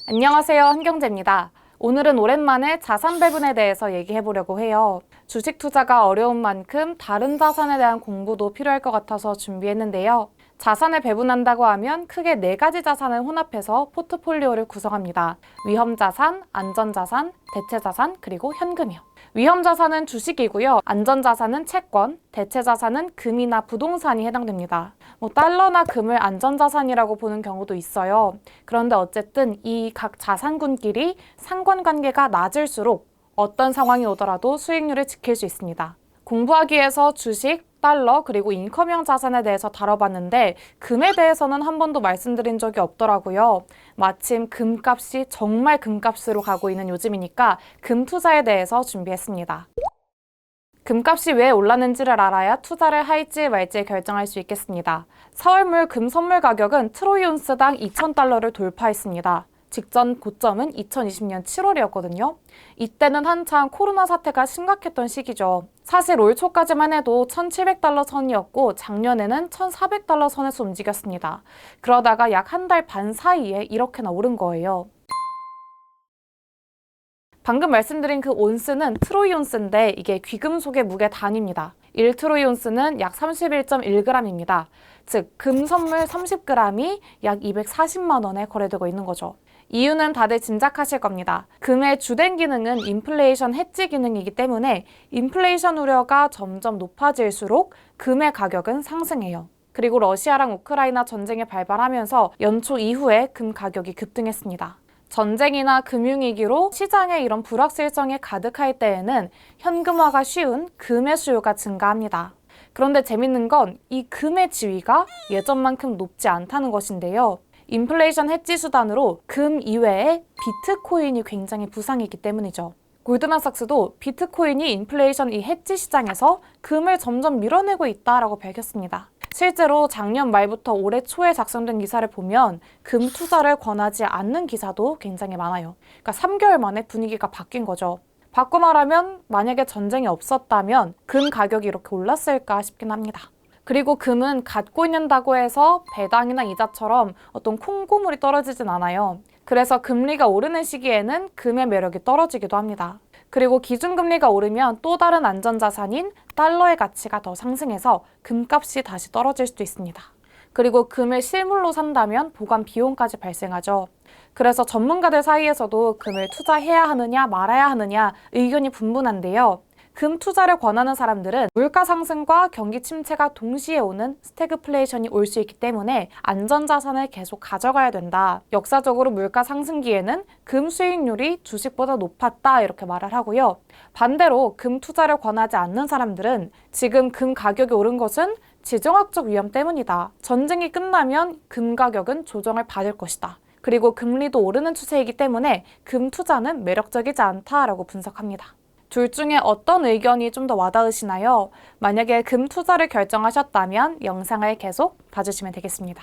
안녕하세요, 한경재입니다. 오늘은 오랜만에 자산 배분에 대해서 얘기해 보려고 해요. 주식 투자가 어려운 만큼 다른 자산에 대한 공부도 필요할 것 같아서 준비했는데요. 자산을 배분한다고 하면 크게 4가지 자산을 혼합해서 포트폴리오를 구성합니다. 위험자산, 안전자산, 대체자산, 그리고 현금이요. 위험자산은 주식이고요. 안전자산은 채권, 대체자산은 금이나 부동산이 해당됩니다. 달러나 금을 안전자산이라고 보는 경우도 있어요. 그런데 어쨌든 이 각 자산군끼리 상관관계가 낮을수록 어떤 상황이 오더라도 수익률을 지킬 수 있습니다. 공부하기 위해서 주식, 달러, 그리고 인컴형 자산에 대해서 다뤄봤는데 금에 대해서는 한 번도 말씀드린 적이 없더라고요. 마침 금값이 정말 금값으로 가고 있는 요즘이니까 금 투자에 대해서 준비했습니다. 금값이 왜 올랐는지를 알아야 투자를 할지 말지 결정할 수 있겠습니다. 4월물 금 선물 가격은 트로이 온스당 2,000달러를 돌파했습니다. 직전 고점은 2020년 7월이었거든요. 이때는 한창 코로나 사태가 심각했던 시기죠. 사실 올 초까지만 해도 1,700달러 선이었고 작년에는 1,400달러 선에서 움직였습니다. 그러다가 약 한 달 반 사이에 이렇게나 오른 거예요. 방금 말씀드린 그 온스는 트로이 온스인데 이게 귀금속의 무게 단위입니다. 1트로이 온스는 약 31.1g입니다. 즉, 금 선물 30g이 약 240만 원에 거래되고 있는 거죠. 이유는 다들 짐작하실 겁니다. 금의 주된 기능은 인플레이션 해지 기능이기 때문에 인플레이션 우려가 점점 높아질수록 금의 가격은 상승해요. 그리고 러시아랑 우크라이나 전쟁이 발발하면서 연초 이후에 금 가격이 급등했습니다. 전쟁이나 금융위기로 시장에 이런 불확실성이 가득할 때에는 현금화가 쉬운 금의 수요가 증가합니다. 그런데 재밌는 건 이 금의 지위가 예전만큼 높지 않다는 것인데요. 인플레이션 해지 수단으로 금 이외에 비트코인이 굉장히 부상했기 때문이죠. 골드만삭스도 비트코인이 인플레이션 이 해지 시장에서 금을 점점 밀어내고 있다라고 밝혔습니다. 실제로 작년 말부터 올해 초에 작성된 기사를 보면 금 투자를 권하지 않는 기사도 굉장히 많아요. 그러니까 3개월 만에 분위기가 바뀐 거죠. 바꿔 말하면 만약에 전쟁이 없었다면 금 가격이 이렇게 올랐을까 싶긴 합니다. 그리고 금은 갖고 있는다고 해서 배당이나 이자처럼 어떤 콩고물이 떨어지진 않아요. 그래서 금리가 오르는 시기에는 금의 매력이 떨어지기도 합니다. 그리고 기준금리가 오르면 또 다른 안전자산인 달러의 가치가 더 상승해서 금값이 다시 떨어질 수도 있습니다. 그리고 금을 실물로 산다면 보관 비용까지 발생하죠. 그래서 전문가들 사이에서도 금을 투자해야 하느냐 말아야 하느냐 의견이 분분한데요. 금 투자를 권하는 사람들은 물가 상승과 경기 침체가 동시에 오는 스태그플레이션이 올 수 있기 때문에 안전자산을 계속 가져가야 된다. 역사적으로 물가 상승기에는 금 수익률이 주식보다 높았다 이렇게 말을 하고요. 반대로 금 투자를 권하지 않는 사람들은 지금 금 가격이 오른 것은 지정학적 위험 때문이다. 전쟁이 끝나면 금 가격은 조정을 받을 것이다. 그리고 금리도 오르는 추세이기 때문에 금 투자는 매력적이지 않다라고 분석합니다. 둘 중에 어떤 의견이 좀 더 와닿으시나요? 만약에 금 투자를 결정하셨다면 영상을 계속 봐주시면 되겠습니다.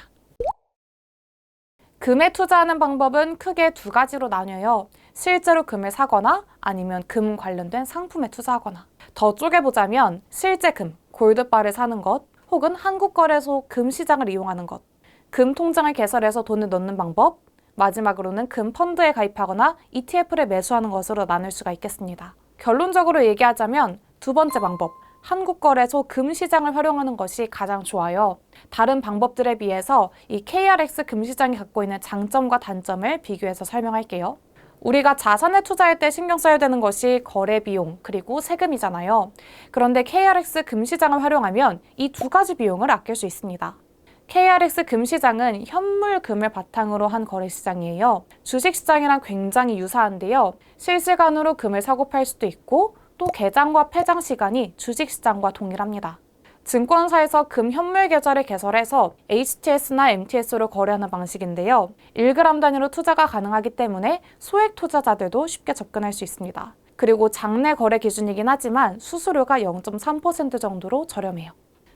금에 투자하는 방법은 크게 2가지로 나뉘어요. 실제로 금을 사거나 아니면 금 관련된 상품에 투자하거나. 더 쪼개보자면 실제 금, 골드바를 사는 것, 혹은 한국거래소 금 시장을 이용하는 것, 금 통장을 개설해서 돈을 넣는 방법, 마지막으로는 금 펀드에 가입하거나 ETF를 매수하는 것으로 나눌 수가 있겠습니다. 결론적으로 얘기하자면 2번째 방법, 한국거래소 금시장을 활용하는 것이 가장 좋아요. 다른 방법들에 비해서 이 KRX 금시장이 갖고 있는 장점과 단점을 비교해서 설명할게요. 우리가 자산에 투자할 때 신경 써야 되는 것이 거래 비용, 그리고 세금이잖아요. 그런데 KRX 금시장을 활용하면 이 2가지 비용을 아낄 수 있습니다. KRX 금시장은 현물금을 바탕으로 한 거래시장이에요. 주식시장이랑 굉장히 유사한데요. 실시간으로 금을 사고 팔 수도 있고 또 개장과 폐장 시간이 주식시장과 동일합니다. 증권사에서 금 현물 계좌를 개설해서 HTS나 MTS로 거래하는 방식인데요. 1g 단위로 투자가 가능하기 때문에 소액 투자자들도 쉽게 접근할 수 있습니다. 그리고 장내 거래 기준이긴 하지만 수수료가 0.3% 정도로 저렴해요.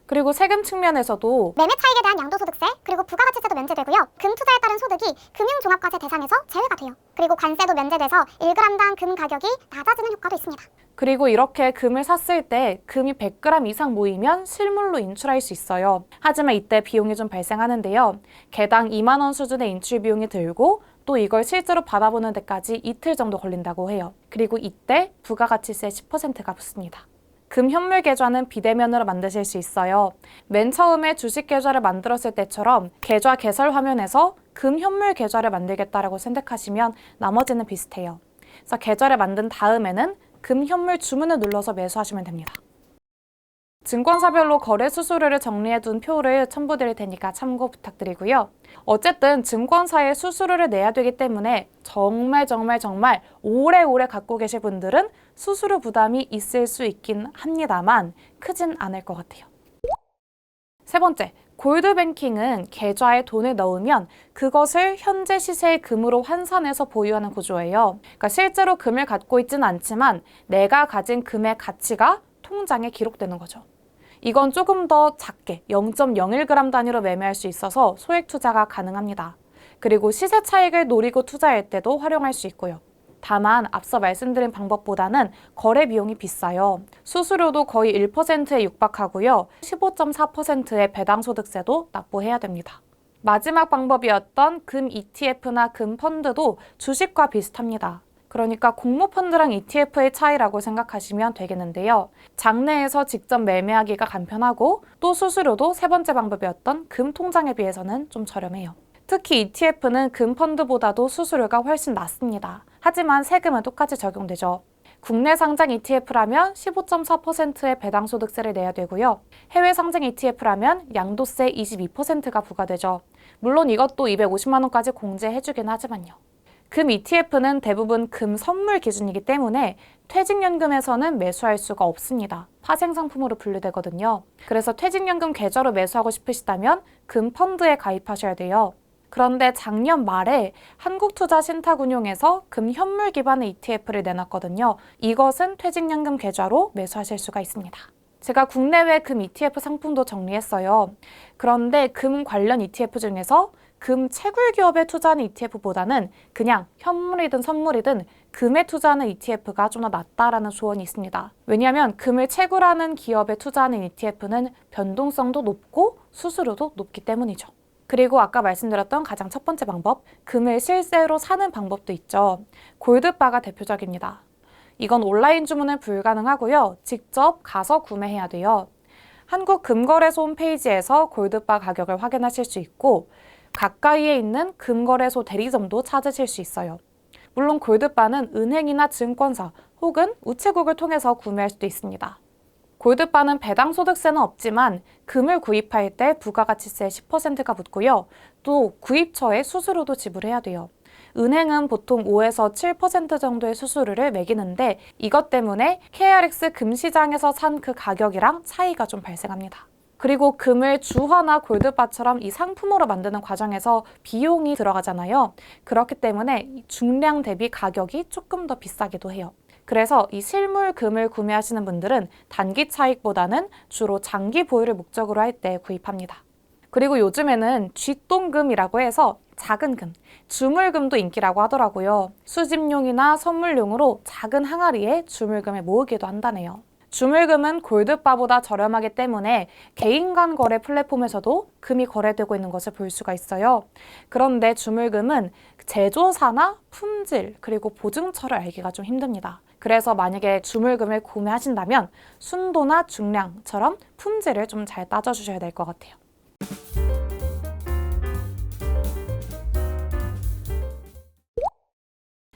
그리고 세금 측면에서도 매매 차익에 대한 양도소득세, 그리고 부가가치세도 면제되고요. 금 투자에 따른 소득이 금융종합과세 대상에서 제외가 돼요. 그리고 관세도 면제돼서 1g당 금 가격이 낮아지는 효과도 있습니다. 그리고 이렇게 금을 샀을 때 금이 100g 이상 모이면 실물로 인출할 수 있어요. 하지만 이때 비용이 좀 발생하는데요. 개당 2만 원 수준의 인출 비용이 들고 또 이걸 실제로 받아보는 데까지 이틀 정도 걸린다고 해요. 그리고 이때 부가가치세 10%가 붙습니다. 금 현물 계좌는 비대면으로 만드실 수 있어요. 맨 처음에 주식 계좌를 만들었을 때처럼 계좌 개설 화면에서 금 현물 계좌를 만들겠다라고 선택하시면 나머지는 비슷해요. 그래서 계좌를 만든 다음에는 금 현물 주문을 눌러서 매수하시면 됩니다. 증권사별로 거래 수수료를 정리해둔 표를 첨부드릴 테니까 참고 부탁드리고요. 어쨌든 증권사에 수수료를 내야 되기 때문에 정말 오래오래 갖고 계실 분들은 수수료 부담이 있을 수 있긴 합니다만 크진 않을 것 같아요. 세 번째, 골드뱅킹은 계좌에 돈을 넣으면 그것을 현재 시세의 금으로 환산해서 보유하는 구조예요. 그러니까 실제로 금을 갖고 있지는 않지만 내가 가진 금의 가치가 통장에 기록되는 거죠. 이건 조금 더 작게 0.01g 단위로 매매할 수 있어서 소액 투자가 가능합니다. 그리고 시세 차익을 노리고 투자할 때도 활용할 수 있고요. 다만 앞서 말씀드린 방법보다는 거래 비용이 비싸요. 수수료도 거의 1%에 육박하고요. 15.4%의 배당소득세도 납부해야 됩니다. 마지막 방법이었던 금 ETF나 금 펀드도 주식과 비슷합니다. 그러니까 공모펀드랑 ETF의 차이라고 생각하시면 되겠는데요. 장내에서 직접 매매하기가 간편하고 또 수수료도 세 번째 방법이었던 금 통장에 비해서는 좀 저렴해요. 특히 ETF는 금 펀드보다도 수수료가 훨씬 낮습니다. 하지만 세금은 똑같이 적용되죠. 국내 상장 ETF라면 15.4%의 배당소득세를 내야 되고요. 해외 상장 ETF라면 양도세 22%가 부과되죠. 물론 이것도 250만 원까지 공제해주긴 하지만요. 금 ETF는 대부분 금 선물 기준이기 때문에 퇴직연금에서는 매수할 수가 없습니다. 파생상품으로 분류되거든요. 그래서 퇴직연금 계좌로 매수하고 싶으시다면 금 펀드에 가입하셔야 돼요. 그런데 작년 말에 한국투자신탁운용에서 금 현물 기반의 ETF를 내놨거든요. 이것은 퇴직연금 계좌로 매수하실 수가 있습니다. 제가 국내외 금 ETF 상품도 정리했어요. 그런데 금 관련 ETF 중에서 금 채굴 기업에 투자하는 ETF보다는 그냥 현물이든 선물이든 금에 투자하는 ETF가 좀 더 낫다라는 조언이 있습니다. 왜냐하면 금을 채굴하는 기업에 투자하는 ETF는 변동성도 높고 수수료도 높기 때문이죠. 그리고 아까 말씀드렸던 가장 첫 번째 방법, 금을 실제로 사는 방법도 있죠. 골드바가 대표적입니다. 이건 온라인 주문은 불가능하고요. 직접 가서 구매해야 돼요. 한국금거래소 홈페이지에서 골드바 가격을 확인하실 수 있고 가까이에 있는 금거래소 대리점도 찾으실 수 있어요. 물론 골드바는 은행이나 증권사 혹은 우체국을 통해서 구매할 수도 있습니다. 골드바는 배당소득세는 없지만 금을 구입할 때 부가가치세 10%가 붙고요. 또 구입처에 수수료도 지불해야 돼요. 은행은 보통 5에서 7% 정도의 수수료를 매기는데 이것 때문에 KRX 금시장에서 산 그 가격이랑 차이가 좀 발생합니다. 그리고 금을 주화나 골드바처럼 이 상품으로 만드는 과정에서 비용이 들어가잖아요. 그렇기 때문에 중량 대비 가격이 조금 더 비싸기도 해요. 그래서 이 실물 금을 구매하시는 분들은 단기 차익보다는 주로 장기 보유를 목적으로 할 때 구입합니다. 그리고 요즘에는 쥐똥금이라고 해서 작은 금, 주물금도 인기라고 하더라고요. 수집용이나 선물용으로 작은 항아리에 주물금을 모으기도 한다네요. 주물금은 골드바보다 저렴하기 때문에 개인 간 거래 플랫폼에서도 금이 거래되고 있는 것을 볼 수가 있어요. 그런데 주물금은 제조사나 품질 그리고 보증처를 알기가 좀 힘듭니다. 그래서 만약에 주물금을 구매하신다면 순도나 중량처럼 품질을 좀 잘 따져주셔야 될 것 같아요.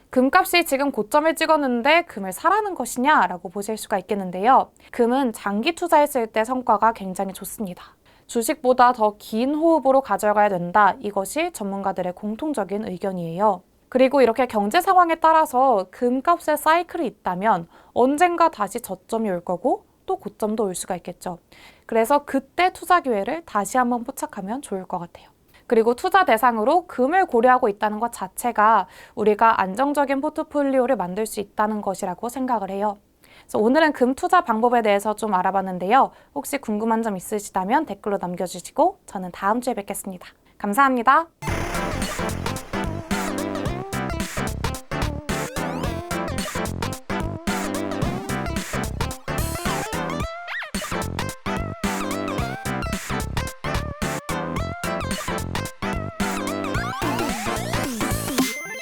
금값이 지금 고점을 찍었는데 금을 사라는 것이냐라고 보실 수가 있겠는데요. 금은 장기 투자했을 때 성과가 굉장히 좋습니다. 주식보다 더 긴 호흡으로 가져가야 된다. 이것이 전문가들의 공통적인 의견이에요. 그리고 이렇게 경제 상황에 따라서 금값의 사이클이 있다면 언젠가 다시 저점이 올 거고 또 고점도 올 수가 있겠죠. 그래서 그때 투자 기회를 다시 한번 포착하면 좋을 것 같아요. 그리고 투자 대상으로 금을 고려하고 있다는 것 자체가 우리가 안정적인 포트폴리오를 만들 수 있다는 것이라고 생각을 해요. 그래서 오늘은 금 투자 방법에 대해서 좀 알아봤는데요. 혹시 궁금한 점 있으시다면 댓글로 남겨주시고 저는 다음 주에 뵙겠습니다. 감사합니다.